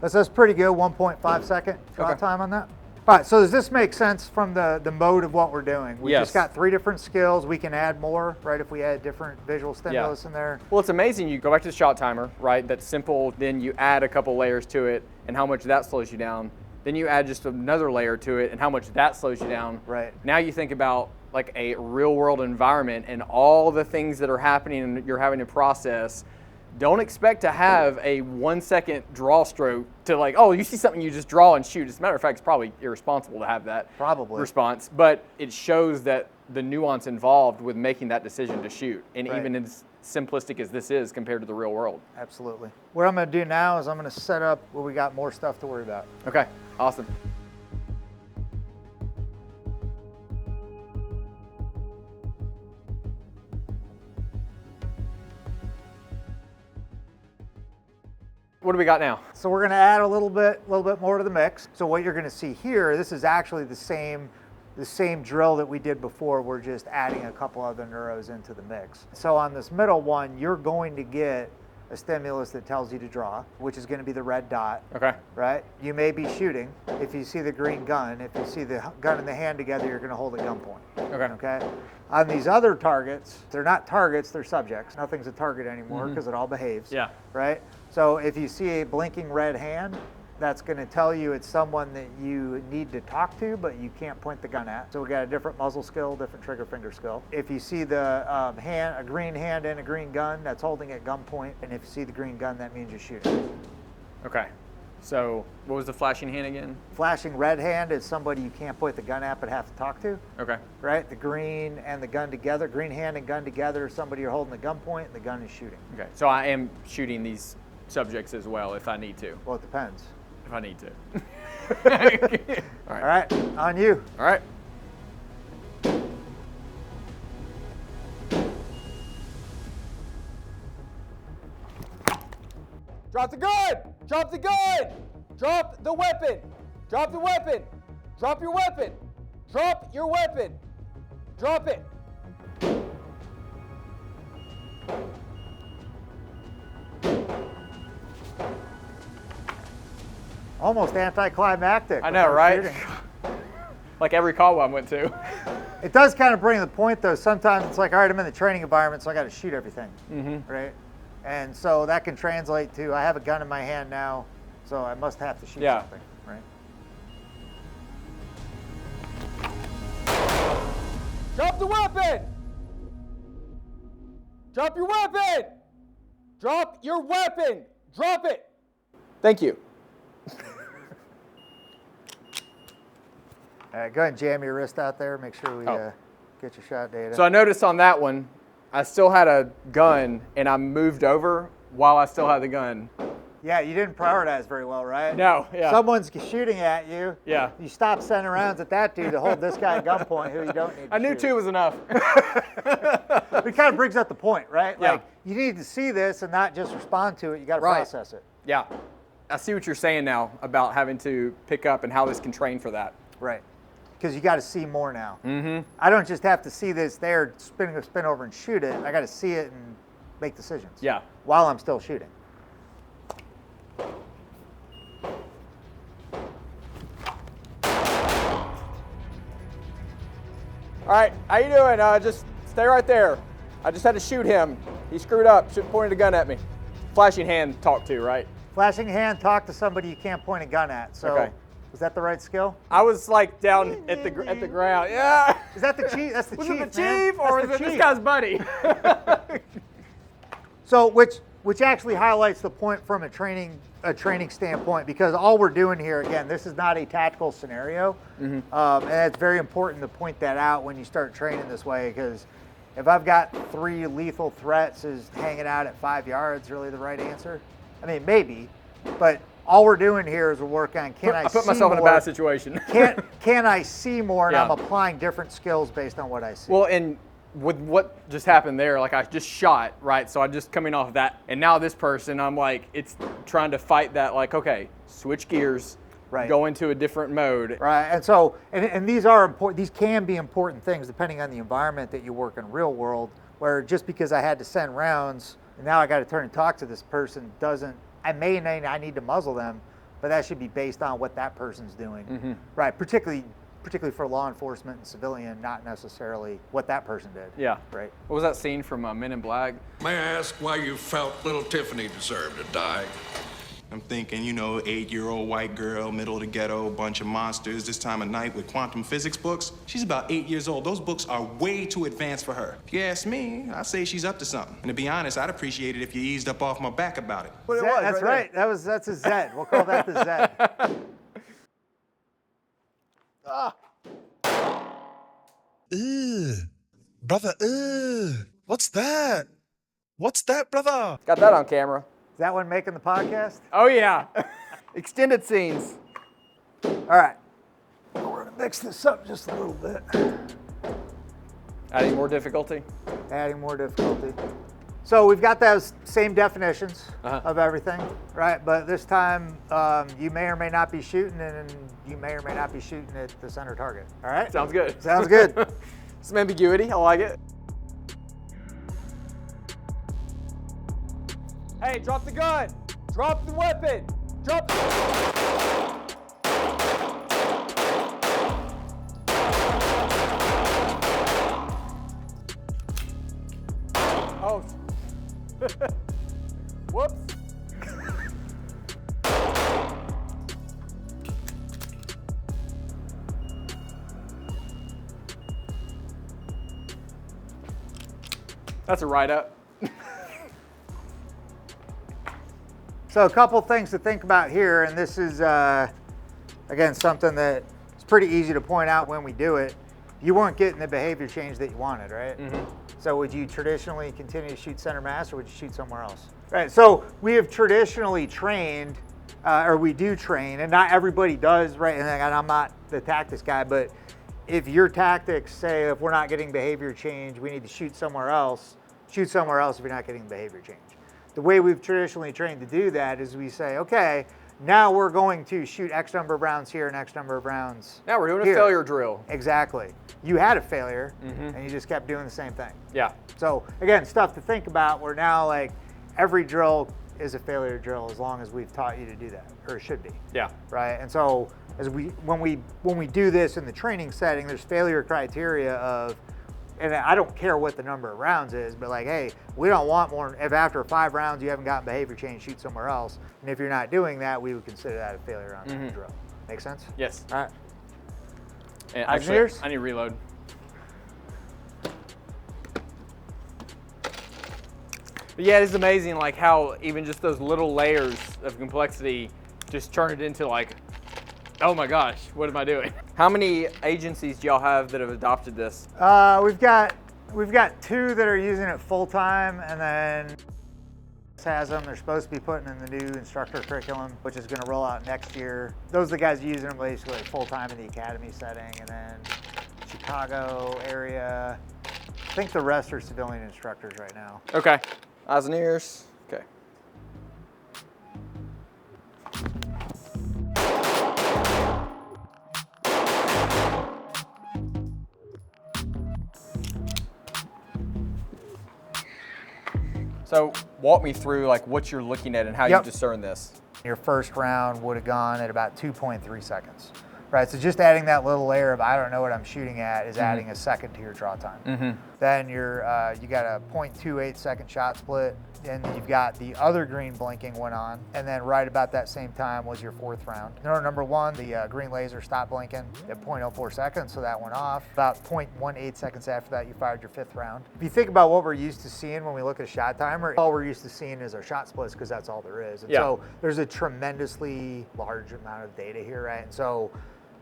That's pretty good, 1.5 second draw Okay. time on that. All right, so does this make sense from the mode of what we're doing? We Yes. just got 3 different skills. We can add more, right, if we add different visual stimulus in there. Well, it's amazing. You go back to the shot timer, right? That's simple. Then you add a couple layers to it and how much that slows you down. Then you add just another layer to it and how much that slows you down. Right. Now you think about like a real world environment and all the things that are happening and you're having to process. Don't expect to have a 1 second draw stroke to like, oh, you see something, you just draw and shoot. As a matter of fact, it's probably irresponsible to have that response, but it shows that the nuance involved with making that decision to shoot. And Right. even as simplistic as this is compared to the real world. Absolutely. What I'm going to do now is I'm going to set up where we got more stuff to worry about. Okay, awesome. What do we got now? So we're gonna add a little bit more to the mix. So what you're gonna see here, this is actually the same drill that we did before. We're just adding a couple other NUROs into the mix. So on this middle one, you're going to get a stimulus that tells you to draw, which is going to be the red dot. Okay. Right? You may be shooting. If you see the green gun, if you see the gun and the hand together, you're going to hold a gunpoint. Okay. Okay. On these other targets, they're not targets, they're subjects. Nothing's a target anymore because it all behaves. Yeah. Right? So if you see a blinking red hand, that's going to tell you it's someone that you need to talk to, but you can't point the gun at. So we got a different muzzle skill, different trigger finger skill. If you see the a green hand and a green gun, that's holding at gunpoint. And if you see the green gun, that means you're shooting. Okay. So what was the flashing hand again? Flashing red hand is somebody you can't point the gun at but have to talk to. Okay. Right? The green and the gun together, green hand and gun together, somebody you're holding the gunpoint, and the gun is shooting. Okay. So I am shooting these subjects as well if I need to. Well, it depends. If I need to. All right, on you. All right. Drop the gun! Drop the gun! Drop the weapon! Drop the weapon! Drop your weapon! Drop your weapon! Drop it! Almost anticlimactic. I know, right? Like every call I went to. It does kind of bring the point, though. Sometimes it's like, all right, I'm in the training environment, so I got to shoot everything, right? And so that can translate to, I have a gun in my hand now, so I must have to shoot something, right? Drop the weapon! Drop your weapon! Drop your weapon! Drop it! Thank you. All right, go ahead and jam your wrist out there. Make sure we get your shot data. So I noticed on that one, I still had a gun and I moved over while I still had the gun. Yeah, you didn't prioritize very well, right? No, yeah. Someone's shooting at you. Yeah. You stop sending rounds at that dude to hold this guy at gunpoint who you don't need to I knew shoot. 2 was enough. It kind of brings up the point, right? Yeah. Like, you need to see this and not just respond to it. You got to process it. Yeah. I see what you're saying now about having to pick up and how this can train for that. Right. Because you got to see more now. I don't just have to see this there, spin over and shoot it. I got to see it and make decisions. Yeah. While I'm still shooting. All right, how you doing? Just stay right there. I just had to shoot him. He screwed up, pointed a gun at me. Flashing hand, talk to, right? Flashing hand, talk to somebody you can't point a gun at. So, Okay. was that the right skill? I was like down at the ground. Yeah. Is that the chief? That's the Was chief, it the man. chief or That's was the it this chief. guy's buddy? So, which actually highlights the point from a training standpoint, because all we're doing here, again, this is not a tactical scenario, and it's very important to point that out when you start training this way, because if I've got 3 lethal threats, is hanging out at 5 yards really the right answer? I mean, maybe, but all we're doing here is we're working on I put myself in a bad situation. Can I see more? And Yeah. I'm applying different skills based on what I see. Well, and with what just happened there, like I just shot, right? So I'm just coming off of that, and now this person, I'm like, it's trying to fight that, like, okay, switch gears, Right. go into a different mode. Right, and so, and these are important. These can be important things depending on the environment that you work in real world. Where just because I had to send rounds and now I got to turn and talk to this person doesn't. I need to muzzle them, but that should be based on what that person's doing. Right, particularly for law enforcement and civilian, not necessarily what that person did. Yeah. Right. What was that scene from Men in Black? May I ask why you felt little Tiffany deserved to die? I'm thinking, 8-year-old white girl, middle of the ghetto, bunch of monsters, this time of night with quantum physics books. She's about 8 years old. Those books are way too advanced for her. If you ask me, I say she's up to something. And to be honest, I'd appreciate it if you eased up off my back about it. That's right. That's a Zed. We'll call that the Zed. Brother, what's that? What's that, brother? Got that on camera. Is that one making the podcast? Oh yeah. Extended scenes. All right. We're gonna mix this up just a little bit. Adding more difficulty. Adding more difficulty. So we've got those same definitions of everything, right? But this time, you may or may not be shooting, and you may or may not be shooting at the center target. All right? Sounds good. Sounds good. Some ambiguity, I like it. Hey, drop the gun. Drop the weapon. Drop the... Oh. Whoops. That's a write-up. So a couple things to think about here, and this is, again, something that it's pretty easy to point out when we do it. You weren't getting the behavior change that you wanted, right? So would you traditionally continue to shoot center mass, or would you shoot somewhere else? Right, so we have traditionally trained, or we do train, and not everybody does, right? And I'm not the tactics guy, but if your tactics say if we're not getting behavior change, we need to shoot somewhere else if you're not getting behavior change. The way we've traditionally trained to do that is we say, okay, now we're going to shoot X number of rounds here and X number of rounds Now we're doing here. a failure drill. Exactly. You had a failure, and you just kept doing the same thing. Yeah. So again, stuff to think about. We're now like, every drill is a failure drill as long as we've taught you to do that, or it should be. Yeah. Right. And so when we do this in the training setting, there's failure criteria of, and I don't care what the number of rounds is, but like, hey, we don't want more. If after 5 rounds you haven't gotten behavior change, shoot somewhere else. And if you're not doing that, we would consider that a failure on that drill. Make sense? Yes. All right. And actually, Engineers? I need to reload. But yeah, it's amazing like how even just those little layers of complexity just turn it into like, oh my gosh, what am I doing? How many agencies do y'all have that have adopted this? We've got 2 that are using it full time, and then has them. They're supposed to be putting in the new instructor curriculum, which is going to roll out next year. Those are the guys using them basically full time in the academy setting, and then Chicago area. I think the rest are civilian instructors right now. Okay. Eyes and ears. Okay. So walk me through like what you're looking at and how you discern this. Your first round would have gone at about 2.3 seconds. Right, so just adding that little layer of I don't know what I'm shooting at is adding a second to your draw time. Then you got a 0.28 second shot split, and you've got the other green blinking went on, and then right about that same time was your 4th round. Number 1, the green laser stopped blinking at 0.04 seconds, so that went off. About 0.18 seconds after that, you fired your 5th round. If you think about what we're used to seeing when we look at a shot timer, all we're used to seeing is our shot splits because that's all there is. And so there's a tremendously large amount of data here, right? And so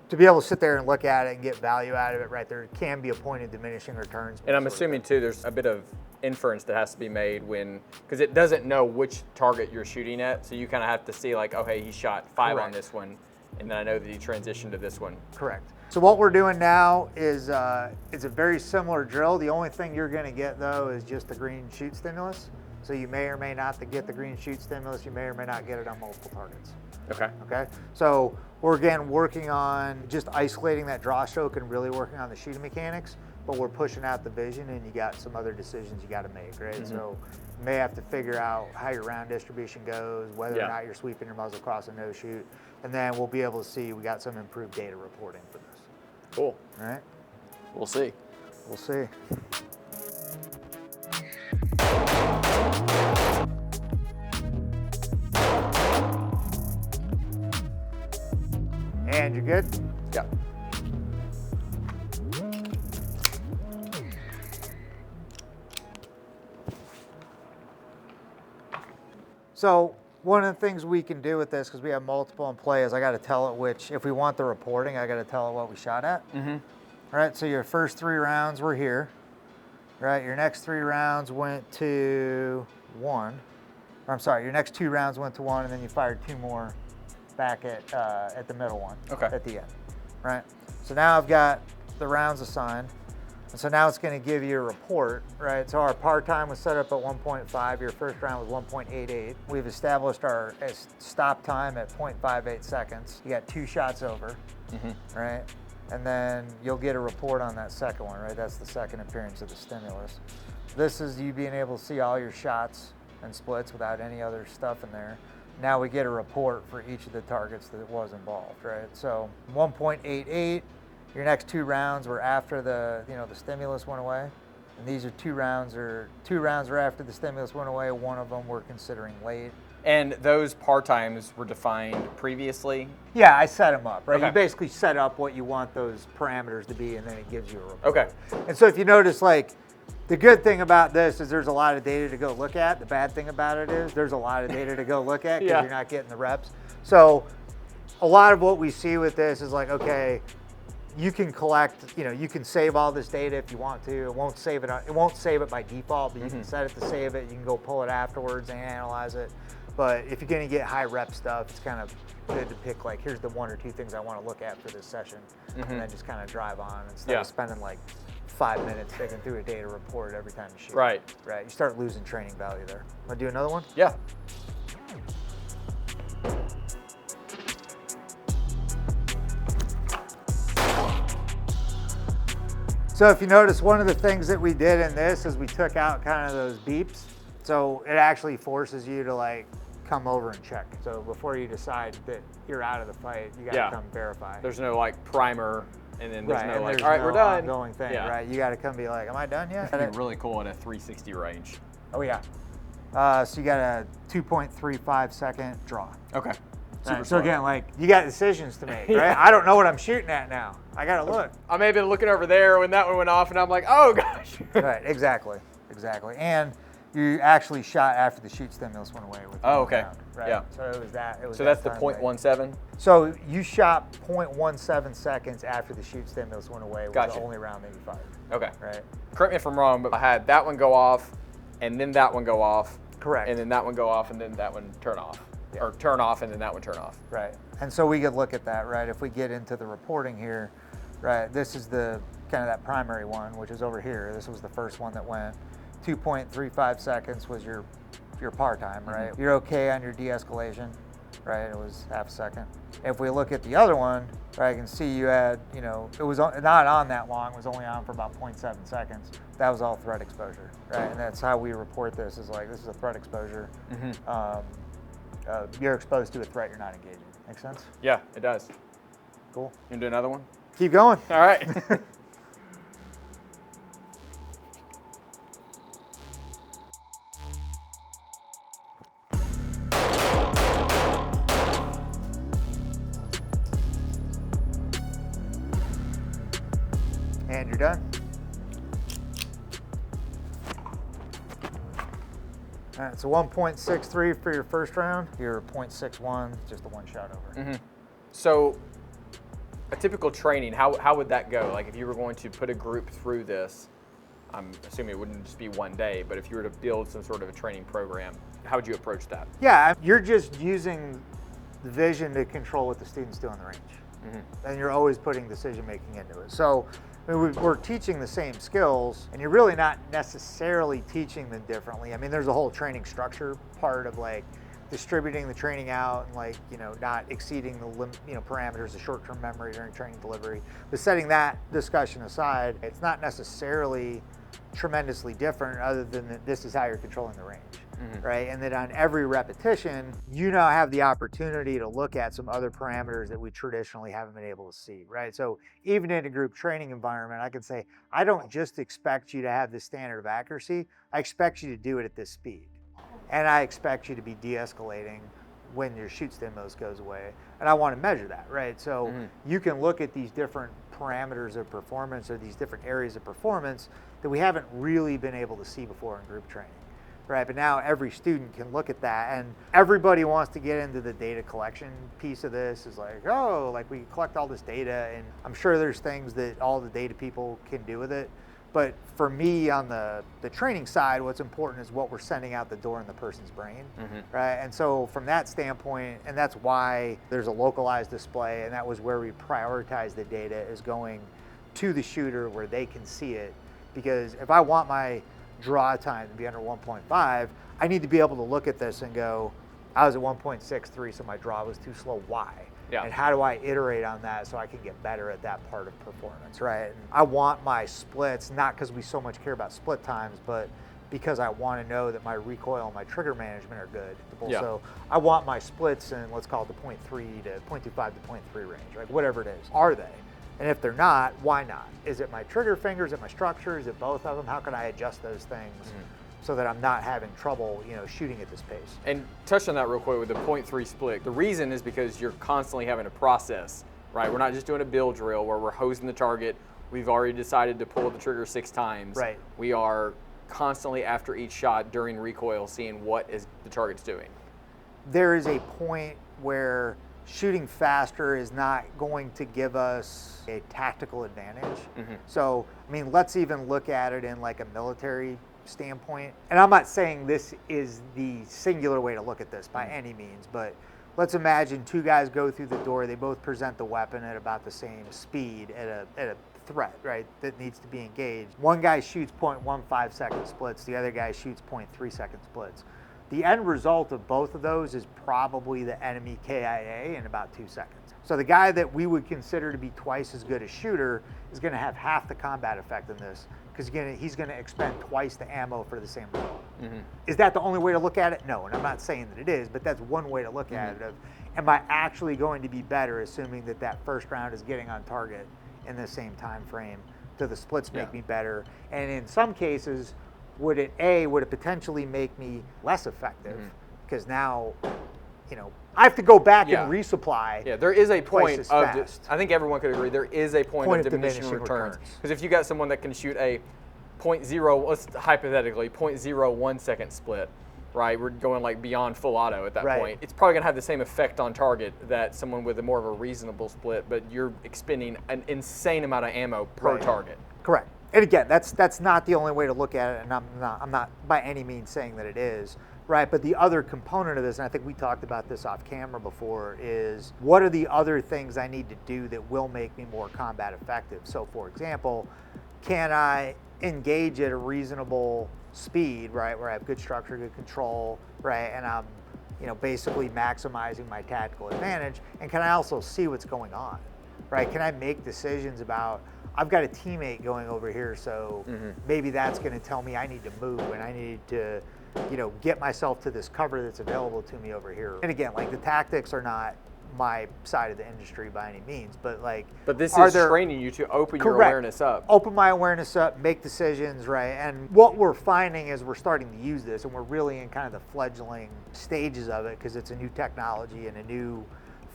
to be able to sit there and look at it and get value out of it, right, there can be a point of diminishing returns. And I'm assuming too, there's a bit of inference that has to be made because it doesn't know which target you're shooting at. So you kind of have to see like, oh, hey, he shot 5 on this one. And then I know that he transitioned to this one. Correct. So what we're doing now is it's a very similar drill. The only thing you're going to get though is just the green shoot stimulus. So you may or may not get the green shoot stimulus. You may or may not get it on multiple targets. Okay. Okay. So we're again working on just isolating that draw stroke and really working on the shooting mechanics, but we're pushing out the vision, and you got some other decisions you got to make, right? So you may have to figure out how your round distribution goes, whether or not you're sweeping your muzzle across a no shoot, and then we'll be able to see we got some improved data reporting for this. Cool. All right. We'll see. We'll see. And you're good? Yeah. So one of the things we can do with this, because we have multiple in play, is I got to tell it which, if we want the reporting, I got to tell it what we shot at. All right, so your first 3 rounds were here. Right, your next 3 rounds went to 1. Or I'm sorry, your next 2 rounds went to 1, and then you fired 2 more back at the middle one at the end, right? So now I've got the rounds assigned. And so now it's going to give you a report, right? So our par time was set up at 1.5. Your first round was 1.88. We've established our stop time at 0.58 seconds. You got 2 shots over, right? And then you'll get a report on that second one, right? That's the second appearance of the stimulus. This is you being able to see all your shots and splits without any other stuff in there. Now we get a report for each of the targets that was involved, right? So 1.88, your next 2 rounds were after the stimulus went away. And these are 2 rounds were after the stimulus went away. One of them we're considering late. And those par times were defined previously? Yeah, I set them up, right? Okay. You basically set up what you want those parameters to be, and then it gives you a report. Okay. And so if you notice, like, the good thing about this is there's a lot of data to go look at. The bad thing about it is there's a lot of data to go look at because you're not getting the reps. So a lot of what we see with this is like, okay, you can collect, you can save all this data if you want to. It won't save it by default, but you can set it to save it. You can go pull it afterwards and analyze it. But if you're going to get high rep stuff, it's kind of good to pick, like, here's the 1 or 2 things I want to look at for this session, and then just kind of drive on instead of spending like 5 minutes digging through a data report every time you shoot. Right. Right. You start losing training value there. Want to do another one? Yeah. So if you notice, one of the things that we did in this is we took out kind of those beeps. So it actually forces you to like come over and check. So before you decide that you're out of the fight, you got to come verify. There's no like primer, and then there's no like, there's all right, no we're done. Ongoing thing, right? You got to come be like, am I done yet? That'd be really cool at a 360 range. Oh yeah. So you got a 2.35 second draw. Okay. Right, so again, like, you got decisions to make, right? I don't know what I'm shooting at now. I got to look. I may have been looking over there when that one went off, and I'm like, oh gosh. Right, exactly. And you actually shot after the shoot stimulus went away with round, right? Yeah. So it was that. So that's the 0.17? So you shot 0.17 seconds after the shoot stimulus went away was the only round that you fired. Okay. Right. Correct me if I'm wrong, but I had that one go off, and then that one go off. Correct. And then that one go off, and then that one turn off. Yeah. Or turn off, and then that one turn off. Right. And so we could look at that, right? If we get into the reporting here, right, this is the kind of that primary one, which is over here. This was the first one that went. 2.35 seconds was your par time, right? You're okay on your de-escalation, right? It was half a second. If we look at the other one, right, I can see you had, it was not on that long. It was only on for about 0.7 seconds. That was all threat exposure, right? And that's how we report this, is like, this is a threat exposure. You're exposed to a threat you're not engaging. Make sense? Yeah, it does. Cool. You gonna do another one? Keep going. All right. And you're done. All right, so 1.63 for your first round. Your 0.61, just the one shot over. So a typical training, how would that go? Like if you were going to put a group through this, I'm assuming it wouldn't just be one day, but if you were to build some sort of a training program, how would you approach that? Yeah, you're just using the vision to control what the students do on the range. And you're always putting decision making into it. So we're teaching the same skills, and you're really not necessarily teaching them differently. I mean, there's a whole training structure part of like distributing the training out and like, not exceeding the parameters of short-term memory during training delivery. But setting that discussion aside, it's not necessarily tremendously different other than that this is how you're controlling the range. Right? And then on every repetition, you now have the opportunity to look at some other parameters that we traditionally haven't been able to see, right? So even in a group training environment, I can say, I don't just expect you to have this standard of accuracy, I expect you to do it at this speed. And I expect you to be de-escalating when your shoot stimulus goes away. And I want to measure that, right? So you can look at these different parameters of performance or these different areas of performance that we haven't really been able to see before in group training. Right, but now every student can look at that, and everybody wants to get into the data collection piece of this. Is like, oh, like we collect all this data, and I'm sure there's things that all the data people can do with it. But for me, on the training side, what's important is what we're sending out the door in the person's brain, right? And so from that standpoint, and that's why there's a localized display, and that was where we prioritized the data, is going to the shooter where they can see it. Because if I want my draw time to be under 1.5, I need to be able to look at this and go, I was at 1.63, so my draw was too slow. Why? Yeah. And how do I iterate on that so I can get better at that part of performance, right? And I want my splits, not because we so much care about split times, but because I want to know that my recoil and my trigger management are good. Yeah. So I want my splits in, let's call it the 0.3 to 0.25 to 0.3 range, right? Whatever it is. Are they? And if they're not, why not? Is it my trigger finger? Is it my structure? Is it both of them? How can I adjust those things so that I'm not having trouble, shooting at this pace? And touch on that real quick with the 0.3 split. The reason is because you're constantly having to process, right? We're not just doing a bill drill where we're hosing the target. We've already decided to pull the trigger 6 times. Right. We are constantly after each shot during recoil seeing what is the target's doing. There is a point where shooting faster is not going to give us a tactical advantage. So, let's even look at it in like a military standpoint. And I'm not saying this is the singular way to look at this by any means, but let's imagine 2 guys go through the door. They both present the weapon at about the same speed at a threat, right, that needs to be engaged. One guy shoots 0.15 second splits. The other guy shoots 0.3 second splits. The end result of both of those is probably the enemy KIA in about 2 seconds. So the guy that we would consider to be twice as good a shooter is going to have half the combat effectiveness because he's going to expend twice the ammo for the same result. Is that the only way to look at it? No, and I'm not saying that it is, but that's one way to look at it. Am I actually going to be better, assuming that first round is getting on target in the same time frame? Do the splits make me better? And in some cases, would it potentially make me less effective? Because now, I have to go back and resupply. Yeah, there is a point of, fast. I think everyone could agree, there is a point of diminishing returns. Because if you got someone that can shoot a 0.0, let's hypothetically, 0.01 second split, right? We're going like beyond full auto at that point. It's probably going to have the same effect on target that someone with a more of a reasonable split, but you're expending an insane amount of ammo per target. Correct. And again, that's not the only way to look at it, and I'm not by any means saying that it is, right? But the other component of this, and I think we talked about this off camera before, is what are the other things I need to do that will make me more combat effective? So for example, can I engage at a reasonable speed, right, where I have good structure, good control, right, and I'm basically maximizing my tactical advantage? And can I also see what's going on, right? Can I make decisions about, I've got a teammate going over here, so maybe that's going to tell me I need to move and I need to, get myself to this cover that's available to me over here. And again, like the tactics are not my side of the industry by any means, but this is training you to open your awareness up. Open my awareness up, make decisions, right? And what we're finding is we're starting to use this, and we're really in kind of the fledgling stages of it because it's a new technology and a new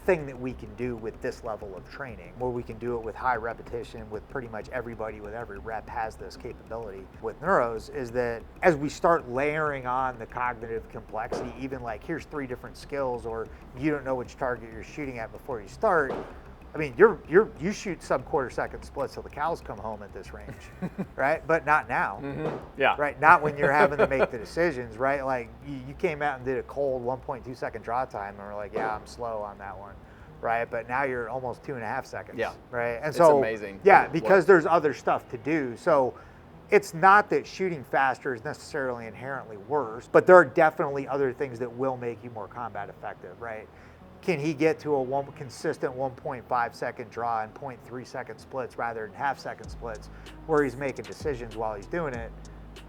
thing that we can do with this level of training, where we can do it with high repetition with pretty much everybody with every rep has this capability with NUROs, is that as we start layering on the cognitive complexity, even like here's 3 different skills, or you don't know which target you're shooting at before you start. You shoot sub-quarter second splits till the cows come home at this range, right? But not now, right? Not when you're having to make the decisions, right? Like you came out and did a cold 1.2 second draw time, and we're like, yeah, I'm slow on that one, right? But now you're almost 2.5 seconds, right? And it's so amazing. Yeah, because there's other stuff to do. So it's not that shooting faster is necessarily inherently worse, but there are definitely other things that will make you more combat effective, right? Can he get to a consistent 1.5 second draw and 0.3 second splits rather than half-second splits where he's making decisions while he's doing it?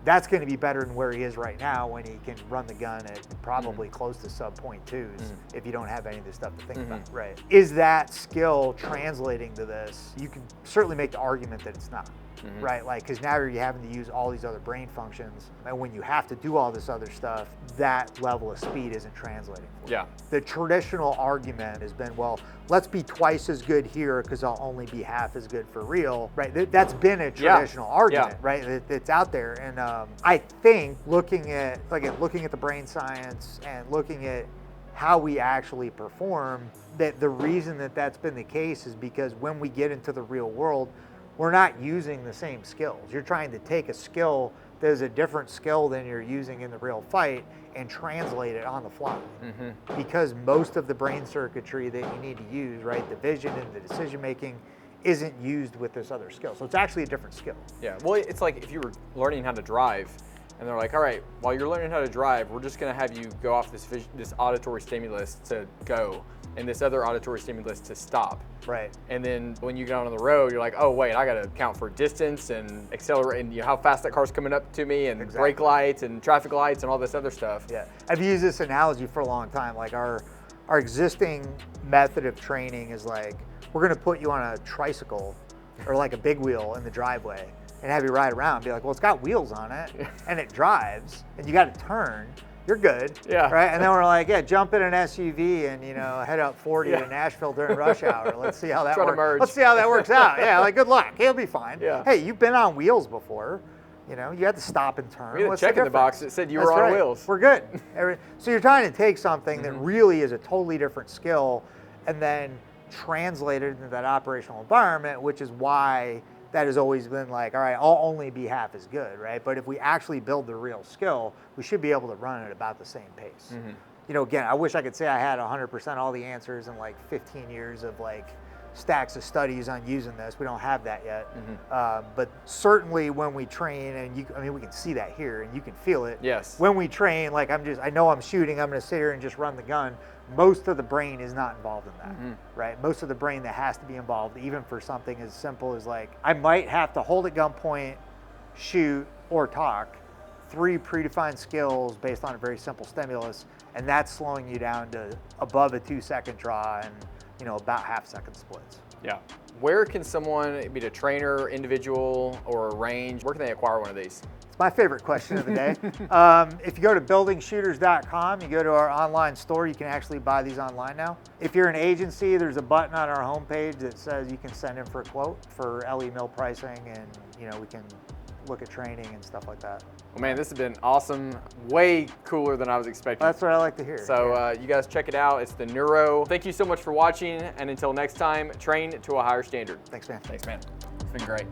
That's going to be better than where he is right now when he can run the gun at probably close to sub 0.2s if you don't have any of this stuff to think about, right? Is that skill translating to this? You can certainly make the argument that it's not. Right, because now you're having to use all these other brain functions, and when you have to do all this other stuff, that level of speed isn't translating for you. The traditional argument has been, well, let's be twice as good here because I'll only be half as good for real, right? That's been a traditional argument, right? It's out there, and I think looking at the brain science and looking at how we actually perform, that the reason that that's been the case is because when we get into the real world, we're not using the same skills. You're trying to take a skill that is a different skill than you're using in the real fight and translate it on the fly. Because most of the brain circuitry that you need to use, right, the vision and the decision making isn't used with this other skill. So it's actually a different skill. Yeah, well, it's like if you were learning how to drive, and they're like, all right, while you're learning how to drive, we're just gonna have you go off this auditory stimulus to go, and this other auditory stimulus to stop. Right. And then when you get on the road, you're like, oh wait, I gotta count for distance and accelerate, and how fast that car's coming up to me, and brake lights and traffic lights and all this other stuff. Yeah, I've used this analogy for a long time. Like our existing method of training is like, we're gonna put you on a tricycle or like a big wheel in the driveway and have you ride around, be like, well, it's got wheels on it and it drives and you got to turn, you're good, right? And then we're like, yeah, jump in an SUV and head up 40 to Nashville during rush hour. Let's see how that works. Let's see how that works out. Yeah, like good luck, he'll be fine. Yeah. Hey, you've been on wheels before. You had to stop and turn. We had a check in the box that said you were on wheels. We're good. So you're trying to take something that really is a totally different skill and then translate it into that operational environment, which is why that has always been like, all right, I'll only be half as good, right? But if we actually build the real skill, we should be able to run at about the same pace. Again, I wish I could say I had 100% all the answers and like 15 years of like stacks of studies on using this. We don't have that yet. But certainly when we train, and we can see that here and you can feel it. Yes. When we train, like I know I'm shooting, I'm gonna sit here and just run the gun. Most of the brain is not involved in that, right? Most of the brain that has to be involved, even for something as simple as like, I might have to hold at gunpoint, shoot, or talk, 3 predefined skills based on a very simple stimulus, and that's slowing you down to above a 2-second draw and about half-second splits. Yeah. Where can someone, be it a trainer, individual, or a range, where can they acquire one of these? It's my favorite question of the day. If you go to buildingshooters.com, you go to our online store, you can actually buy these online now. If you're an agency, there's a button on our homepage that says you can send in for a quote for LE mill pricing, and we can look at training and stuff like that. Well, man, this has been awesome. Way cooler than I was expecting. That's what I like to hear. So you guys check it out. It's the NURO. Thank you so much for watching, and until next time, train to a higher standard. Thanks, man. Thanks, man. It's been great.